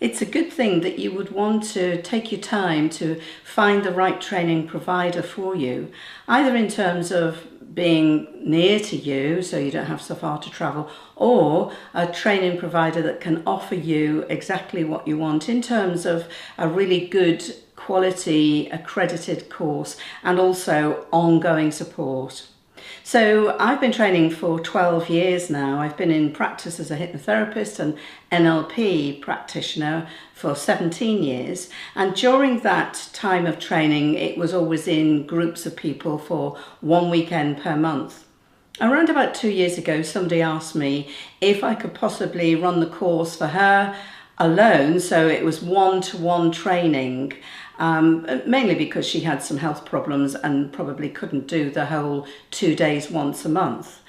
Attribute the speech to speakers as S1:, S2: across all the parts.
S1: It's a good thing that you would want to take your time to find the right training provider for you, either in terms of being near to you so you don't have so far to travel, or a training provider that can offer you exactly what you want in terms of a really good quality accredited course and also ongoing support. So I've been training for 12 years now. I've been in practice as a hypnotherapist and NLP practitioner for 17 years. And during that time of training, it was always in groups of people for one weekend per month. Around about 2 years ago, somebody asked me if I could possibly run the course for her alone, so it was one-to-one training, mainly because she had some health problems and probably couldn't do the whole 2 days once a month.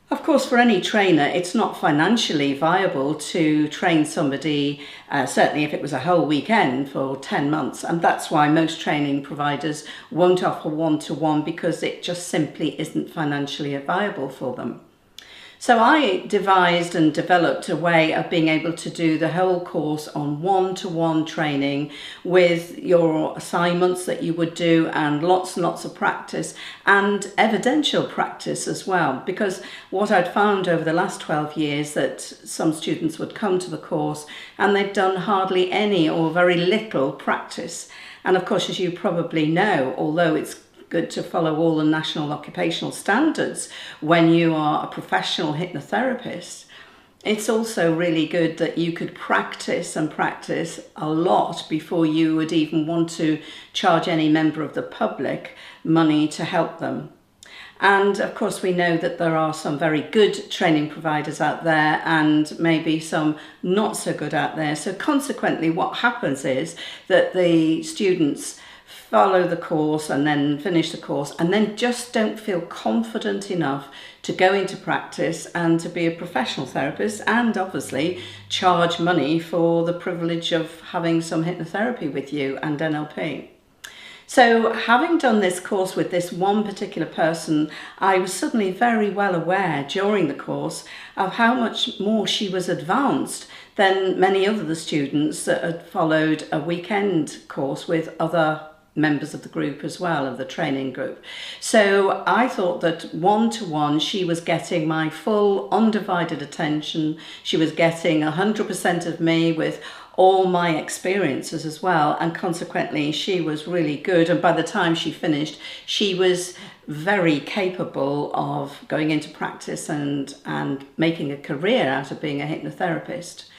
S1: Of course, for any trainer, it's not financially viable to train somebody, certainly if it was a whole weekend, for 10 months. And that's why most training providers won't offer one-to-one, because it just simply isn't financially viable for them. So I devised and developed a way of being able to do the whole course on one-to-one training with your assignments that you would do and lots and lots of practice and evidential practice as well. Because what I'd found over the last 12 years that some students would come to the course and they'd done hardly any or very little practice. And of course, as you probably know, although it's good to follow all the national occupational standards when you are a professional hypnotherapist, it's also really good that you could practice and practice a lot before you would even want to charge any member of the public money to help them. And of course, we know that there are some very good training providers out there and maybe some not so good out there. So consequently, what happens is that the students follow the course and then finish the course and then just don't feel confident enough to go into practice and to be a professional therapist and obviously charge money for the privilege of having some hypnotherapy with you and NLP. So having done this course with this one particular person, I was suddenly very well aware during the course of how much more she was advanced than many other students that had followed a weekend course with other members of the group as well, of the training group. So I thought that one-to-one, she was getting my full undivided attention. She was getting 100% of me with all my experiences as well, and consequently she was really good. And by the time she finished, she was very capable of going into practice and making a career out of being a hypnotherapist.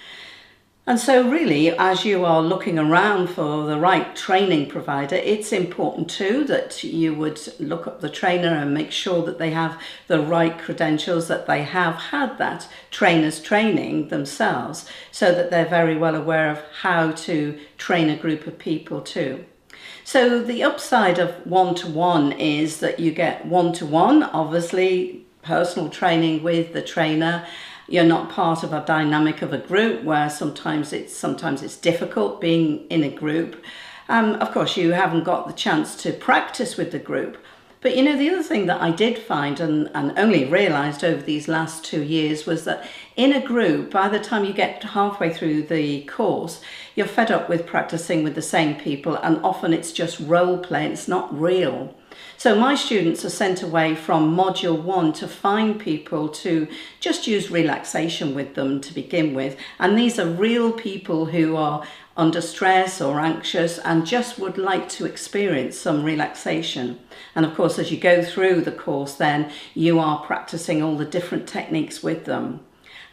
S1: And so really, as you are looking around for the right training provider, it's important too that you would look up the trainer and make sure that they have the right credentials, that they have had that trainer's training themselves, so that they're very well aware of how to train a group of people too. So the upside of one-to-one is that you get one-to-one, obviously personal training with the trainer. You're not part of a dynamic of a group where sometimes it's difficult being in a group. Of course, you haven't got the chance to practice with the group. But you know, the other thing that I did find and only realised over these last 2 years was that in a group, by the time you get halfway through the course, you're fed up with practising with the same people, and often it's just role play, it's not real. So my students are sent away from module 1 to find people to just use relaxation with them to begin with. And these are real people who are under stress or anxious and just would like to experience some relaxation. And of course, as you go through the course, then you are practicing all the different techniques with them.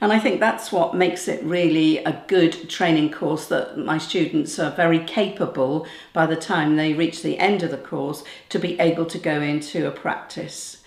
S1: And I think that's what makes it really a good training course, that my students are very capable by the time they reach the end of the course to be able to go into a practice.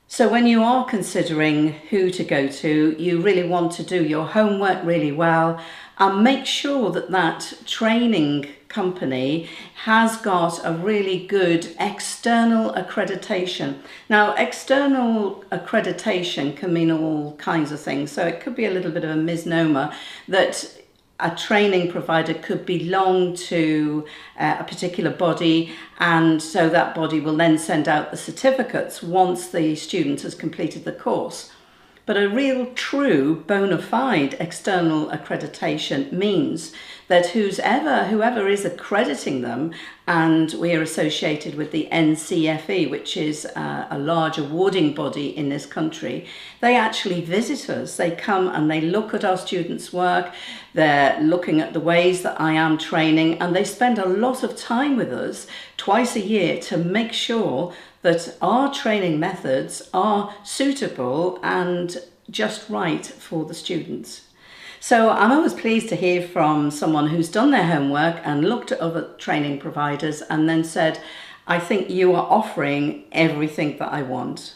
S1: So when you are considering who to go to, you really want to do your homework really well and make sure that that training company has got a really good external accreditation. Now, external accreditation can mean all kinds of things. So it could be a little bit of a misnomer that a training provider could belong to a particular body, and so that body will then send out the certificates once the student has completed the course. But a real true bona fide external accreditation means that whoever is accrediting them, and we are associated with the NCFE, which is a large awarding body in this country, they actually visit us. They come and they look at our students' work, they're looking at the ways that I am training, and they spend a lot of time with us twice a year to make sure that our training methods are suitable and just right for the students. So I'm always pleased to hear from someone who's done their homework and looked at other training providers and then said, I think you are offering everything that I want.